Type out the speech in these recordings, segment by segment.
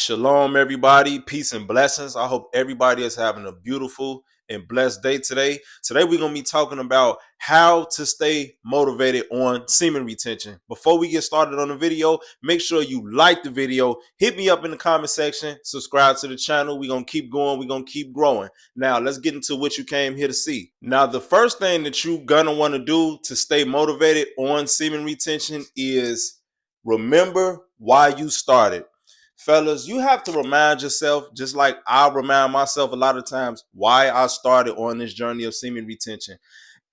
Shalom, everybody. Peace and blessings. I hope everybody is having a beautiful and blessed day today. Today, we're going to be talking about how to stay motivated on semen retention. Before we get started on the video, make sure you like the video. Hit me up in the comment section. Subscribe to the channel. We're going to keep going. We're going to keep growing. Now, let's get into what you came here to see. Now, the first thing that you're going to want to do to stay motivated on semen retention is remember why you started. Fellas, you have to remind yourself, just like I remind myself a lot of times, why I started on this journey of semen retention.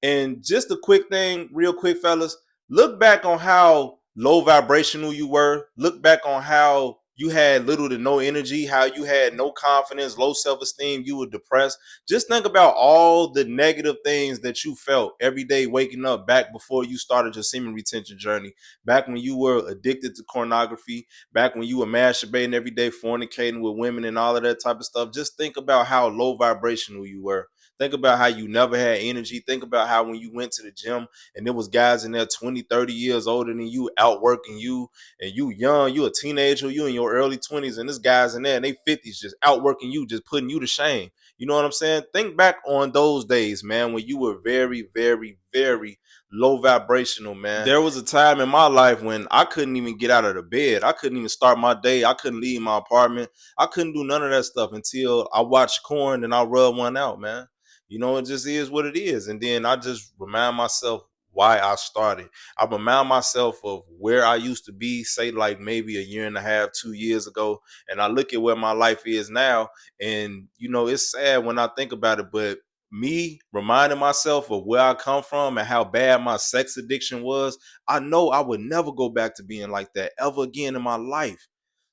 And just a quick thing, real quick, fellas, look back on how low vibrational you were. Look back on how you had little to no energy, how you had no confidence, low self-esteem, you were depressed. Just think about all the negative things that you felt every day waking up back before you started your semen retention journey. Back when you were addicted to pornography, back when you were masturbating every day, fornicating with women and all of that type of stuff. Just think about how low vibrational you were. Think about how you never had energy. Think about how when you went to the gym and there was guys in there 20, 30 years older than you, outworking you, and you young, you a teenager, you in your early 20s, and this guy's in there and they 50s just outworking you, just putting you to shame. You know what I'm saying? Think back on those days, man, when you were very, very, very low vibrational, man. There was a time in my life when I couldn't even get out of the bed. I couldn't even start my day. I couldn't leave my apartment. I couldn't do none of that stuff until I watched Corn and I rubbed one out, man. You know, it just is what it is. And then I just remind myself why I started. I remind myself of where I used to be, say like maybe a year and a half, 2 years ago. And I look at where my life is now. And, you know, it's sad when I think about it, but me reminding myself of where I come from and how bad my sex addiction was, I know I would never go back to being like that ever again in my life.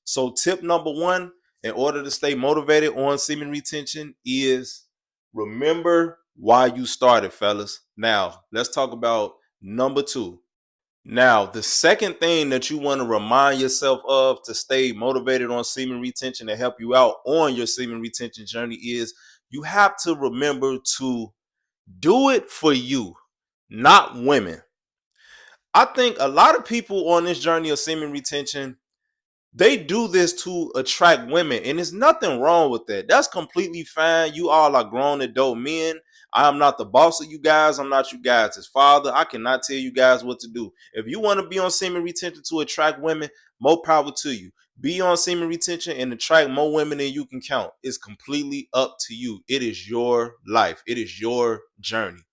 So tip number one, in order to stay motivated on semen retention, is remember why you started, fellas. Now, let's talk about number two. Now, the second thing that you want to remind yourself of to stay motivated on semen retention to help you out on your semen retention journey is you have to remember to do it for you, not women. I think a lot of people on this journey of semen retention, they do this to attract women, and there's nothing wrong with that. That's completely fine. You all are grown adult men. I am not the boss of you guys. I'm not you guys' father. I cannot tell you guys what to do. If you want to be on semen retention to attract women, more power to you. Be on semen retention and attract more women than you can count. It's completely up to you. It is your life. It is your journey.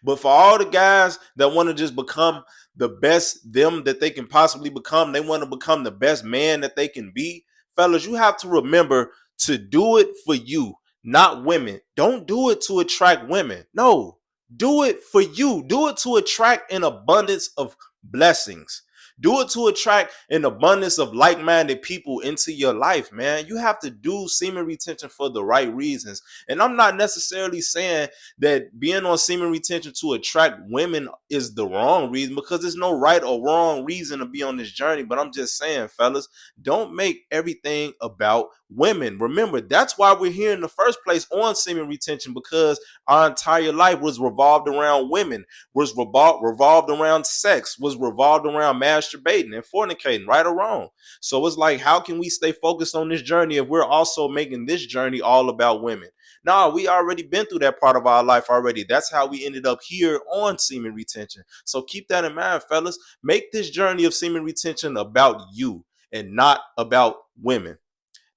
But for all the guys that want to just become the best them that they can possibly become, they want to become the best man that they can be, fellas, you have to remember to do it for you, not women. Don't do it to attract women. No, do it for you. Do it to attract an abundance of blessings. Do it to attract an abundance of like-minded people into your life, man. You have to do semen retention for the right reasons. And I'm not necessarily saying that being on semen retention to attract women is the wrong reason, because there's no right or wrong reason to be on this journey. But I'm just saying, fellas, don't make everything about women. Remember, that's why we're here in the first place on semen retention, because our entire life was revolved around women, was revolved around sex, was revolved around masturbating and fornicating, right or wrong. So it's like, how can we stay focused on this journey if we're also making this journey all about women? No, we already been through that part of our life already. That's how we ended up here on semen retention. So keep that in mind, fellas. Make this journey of semen retention about you and not about women.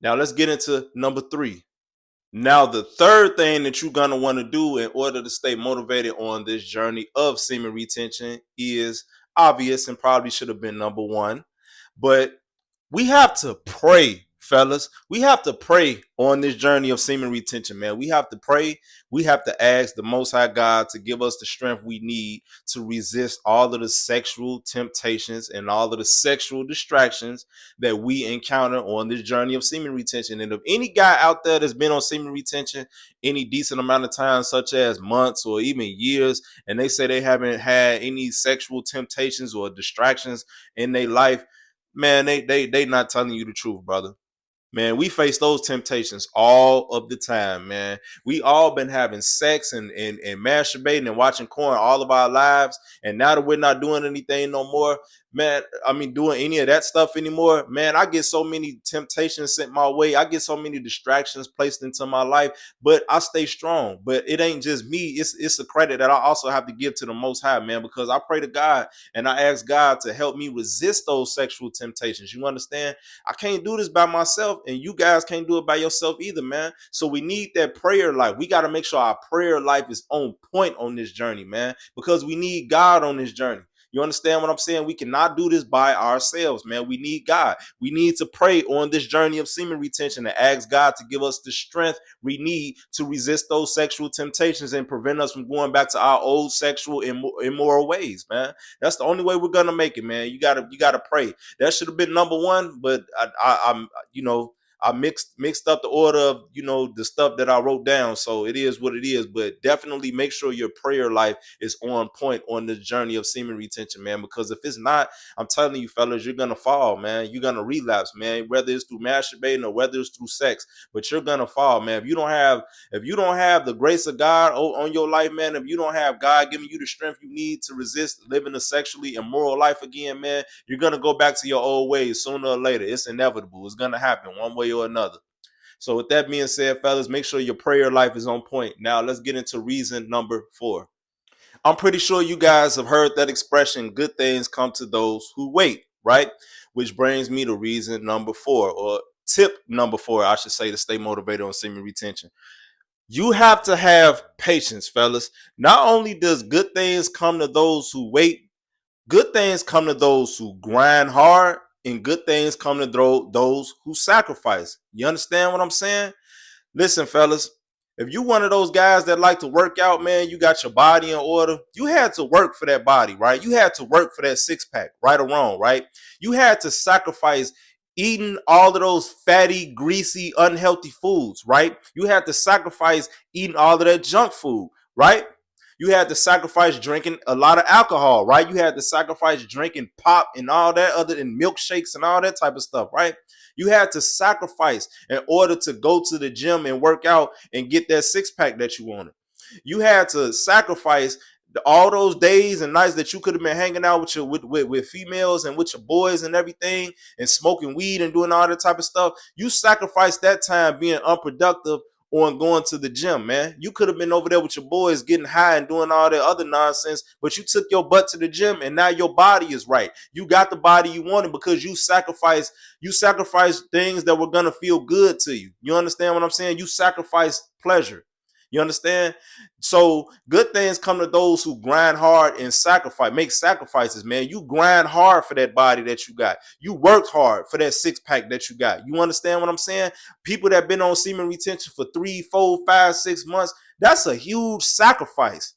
Now let's get into number three. Now, the third thing that you're going to want to do in order to stay motivated on this journey of semen retention is obvious and probably should have been number one, but we have to pray, fellas. We have to pray on this journey of semen retention, man. We have to pray. We have to ask the Most High God to give us the strength we need to resist all of the sexual temptations and all of the sexual distractions that we encounter on this journey of semen retention. And if any guy out there that's been on semen retention any decent amount of time, such as months or even years, and they say they haven't had any sexual temptations or distractions in their life, man, they not telling you the truth, brother. Man, we face those temptations all of the time, man. We all been having sex and masturbating and watching porn all of our lives. And now that we're not doing anything no more, man, I mean, doing any of that stuff anymore, man, I get so many temptations sent my way. I get so many distractions placed into my life, but I stay strong. But it ain't just me. It's a credit that I also have to give to the Most High, man, because I pray to God and I ask God to help me resist those sexual temptations. You understand? I can't do this by myself, and you guys can't do it by yourself either, man. So we need that prayer life. We got to make sure our prayer life is on point on this journey, man, because we need God on this journey. You understand what I'm saying? We cannot do this by ourselves, man. We need God. We need to pray on this journey of semen retention and ask God to give us the strength we need to resist those sexual temptations and prevent us from going back to our old sexual immoral ways, man. That's the only way we're gonna make it, man. You gotta pray. That should have been number one, but I'm I mixed up the order of the stuff that I wrote down. So it is what it is. But definitely make sure your prayer life is on point on the journey of semen retention, man. Because if it's not, I'm telling you, fellas, you're gonna fall, man. You're gonna relapse, man. Whether it's through masturbating or whether it's through sex, but you're gonna fall, man. If you don't have the grace of God on your life, man, if you don't have God giving you the strength you need to resist living a sexually immoral life again, man, you're gonna go back to your old ways sooner or later. It's inevitable. It's gonna happen one way or another. So with that being said, fellas, make sure your prayer life is on point. Now let's get into reason number 4. I'm pretty sure you guys have heard that expression, good things come to those who wait, right? Which brings me to reason number 4, or tip number 4, I should say, to stay motivated on semen retention. You have to have patience, fellas. Not only does good things come to those who wait, good things come to those who grind hard, and good things come to those who sacrifice. You understand what I'm saying? Listen, fellas, if you one of those guys that like to work out, man, you got your body in order. You had to work for that body, right? You had to work for that six pack, right or wrong, right? You had to sacrifice eating all of those fatty, greasy, unhealthy foods, right? You had to sacrifice eating all of that junk food, right? You had to sacrifice drinking a lot of alcohol, right? You had to sacrifice drinking pop and all that other and milkshakes and all that type of stuff, right? You had to sacrifice in order to go to the gym and work out and get that six pack that you wanted. You had to sacrifice all those days and nights that you could have been hanging out with with females and with your boys and everything and smoking weed and doing all that type of stuff. You sacrificed that time being unproductive on going to the gym, man. You could have been over there with your boys getting high and doing all that other nonsense, but you took your butt to the gym and now your body is right. You got the body you wanted because you sacrificed things that were gonna feel good to you. You understand what I'm saying? You sacrificed pleasure. You understand? So good things come to those who grind hard and make sacrifices, man. You grind hard for that body that you got. You worked hard for that six pack that you got. You understand what I'm saying? People that been on semen retention for 3, 4, 5, 6 months, that's a huge sacrifice.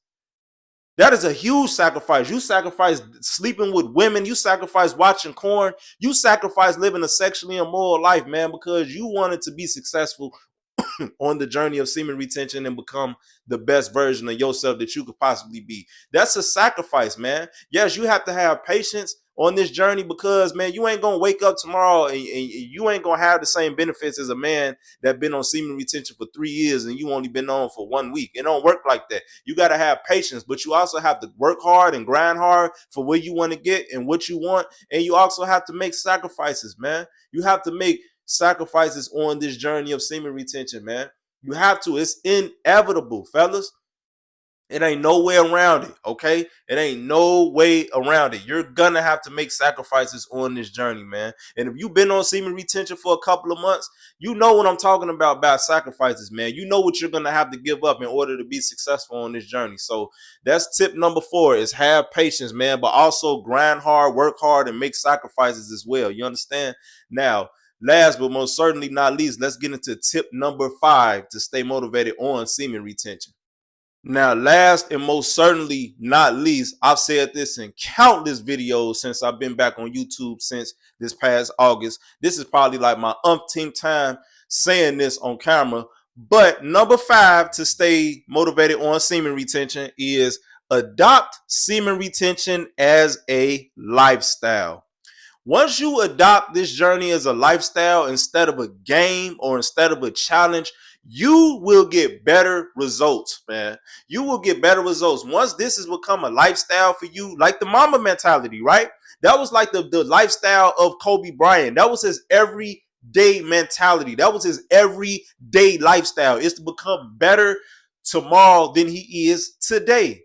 That is a huge sacrifice. You sacrifice sleeping with women. You sacrifice watching porn. You sacrifice living a sexually immoral life, man, because you wanted to be successful on the journey of semen retention and become the best version of yourself that you could possibly be. That's a sacrifice, man. Yes, you have to have patience on this journey because, man, you ain't gonna wake up tomorrow and you ain't gonna have the same benefits as a man that been on semen retention for 3 years and you only been on for 1 week. It don't work like that. You got to have patience, but you also have to work hard and grind hard for where you want to get and what you want, and you also have to make sacrifices, man. You have to make sacrifices on this journey of semen retention, man. You have to. It's inevitable, fellas. It ain't no way around it, okay? It ain't no way around it. You're gonna have to make sacrifices on this journey, man. And if you've been on semen retention for a couple of months, you know what I'm talking about sacrifices, man. You know what you're gonna have to give up in order to be successful on this journey. So that's tip number 4 is have patience, man, but also grind hard, work hard, and make sacrifices as well. You understand? Now, last but most certainly not least, let's get into tip number 5 to stay motivated on semen retention. Now, last and most certainly not least, I've said this in countless videos since I've been back on YouTube since this past August. This is probably like my umpteenth time saying this on camera. But number 5 to stay motivated on semen retention is adopt semen retention as a lifestyle. Once you adopt this journey as a lifestyle instead of a game or instead of a challenge, you will get better results, man. You will get better results. Once this has become a lifestyle for you, like the mama mentality, right? That was like the lifestyle of Kobe Bryant. That was his everyday mentality. That was his everyday lifestyle. Is to become better tomorrow than he is today,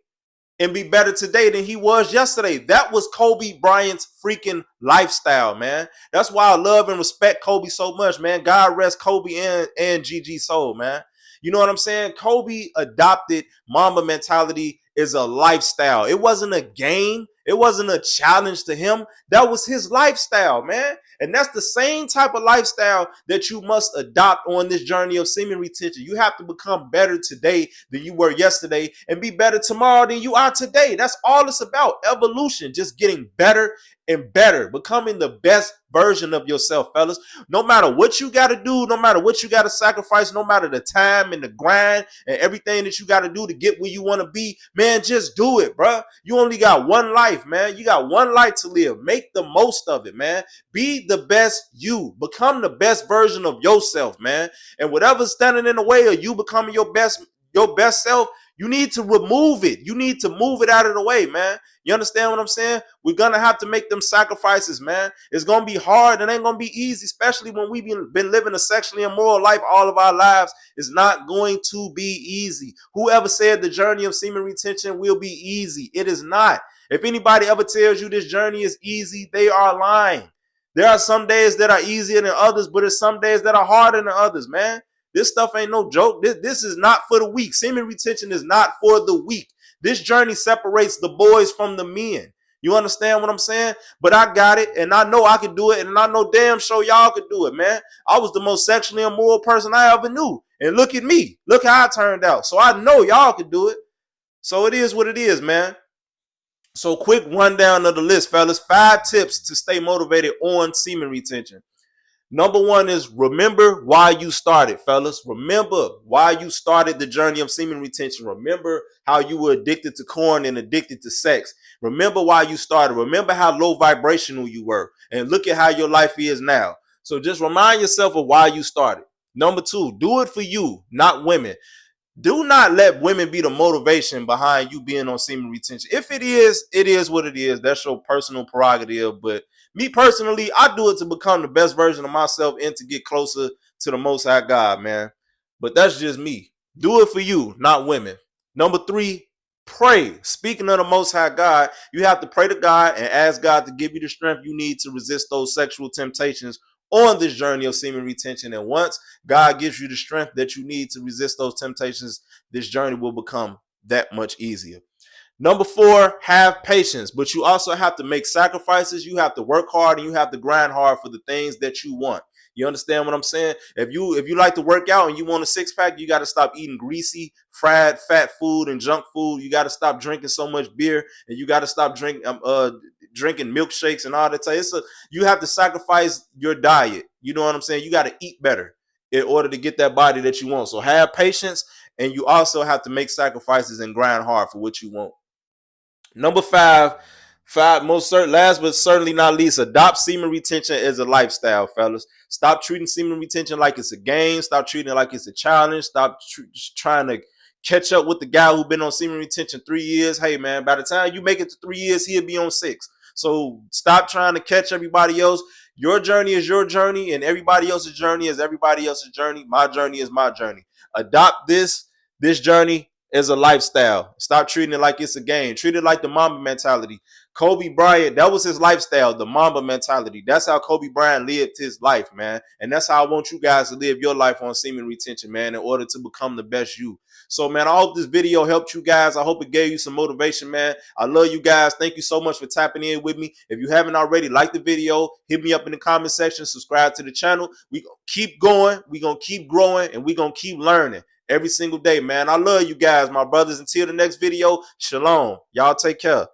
and be better today than he was yesterday. That was Kobe Bryant's freaking lifestyle, man. That's why I love and respect Kobe so much, man. God rest Kobe and Gigi's soul, man. You know what I'm saying? Kobe adopted Mamba mentality as a lifestyle. It wasn't a game. It wasn't a challenge to him. That was his lifestyle, man. And that's the same type of lifestyle that you must adopt on this journey of semen retention. You have to become better today than you were yesterday and be better tomorrow than you are today. That's all it's about. Evolution, just getting better and better, becoming the best version of yourself, fellas. No matter what you got to do, no matter what you got to sacrifice, no matter the time and the grind and everything that you got to do to get where you want to be, man, just do it, bro. You only got one life, man. You got one life to live. Make the most of it, man. Be the best you. Become the best version of yourself, man. And whatever's standing in the way of you becoming your best self, you need to remove it. You need to move it out of the way, man. You understand what I'm saying? We're going to have to make them sacrifices, man. It's going to be hard. It ain't going to be easy, especially when we've been living a sexually immoral life all of our lives. It's not going to be easy. Whoever said the journey of semen retention will be easy? It is not. If anybody ever tells you this journey is easy, they are lying. There are some days that are easier than others, but there's some days that are harder than others, man. This stuff ain't no joke. This is not for the weak. Semen retention is not for the weak. This journey separates the boys from the men. You understand what I'm saying? But I got it, and I know I can do it, and I know damn sure y'all could do it, man. I was the most sexually immoral person I ever knew. And look at me. Look how I turned out. So I know y'all could do it. So it is what it is, man. So quick rundown of the list, fellas. 5 tips to stay motivated on semen retention. Number 1 is remember why you started, fellas. Remember why you started the journey of semen retention. Remember how you were addicted to corn and addicted to sex. Remember why you started. Remember how low vibrational you were. And look at how your life is now. So just remind yourself of why you started. Number 2, do it for you, not women. Do not let women be the motivation behind you being on semen retention. If it is what it is. That's your personal prerogative. But me personally, I do it to become the best version of myself and to get closer to the Most High God, man. But that's just me. Do it for you, not women. Number 3, pray. Speaking of the Most High God, you have to pray to God and ask God to give you the strength you need to resist those sexual temptations on this journey of semen retention. And once God gives you the strength that you need to resist those temptations, this journey will become that much easier. Number 4, have patience, but you also have to make sacrifices. You have to work hard and you have to grind hard for the things that you want. You understand what I'm saying? If you like to work out and you want a 6-pack, you got to stop eating greasy, fried, fat food and junk food. You got to stop drinking so much beer, and you got to stop drinking milkshakes and all that. You have to sacrifice your diet. You know what I'm saying? You got to eat better in order to get that body that you want. So have patience, and you also have to make sacrifices and grind hard for what you want. Number 5, last but certainly not least, adopt semen retention as a lifestyle, fellas. Stop treating semen retention like it's a game. Stop treating it like it's a challenge. Stop trying to catch up with the guy who's been on semen retention 3 years. Hey, man, by the time you make it to 3 years, he'll be on 6. So stop trying to catch everybody else. Your journey is your journey, and everybody else's journey is everybody else's journey. My journey is my journey. Adopt this journey as a lifestyle. Stop treating it like it's a game. Treat it like the Mamba mentality. Kobe Bryant, that was his lifestyle, the Mamba mentality. That's how Kobe Bryant lived his life, man. And that's how I want you guys to live your life on semen retention, man, in order to become the best you. So, man, I hope this video helped you guys. I hope it gave you some motivation, man. I love you guys. Thank you so much for tapping in with me. If you haven't already, like the video, hit me up in the comment section, subscribe to the channel. We gonna keep going. We gonna keep growing, and we gonna keep learning every single day, man. I love you guys, my brothers. Until the next video, shalom. Y'all take care.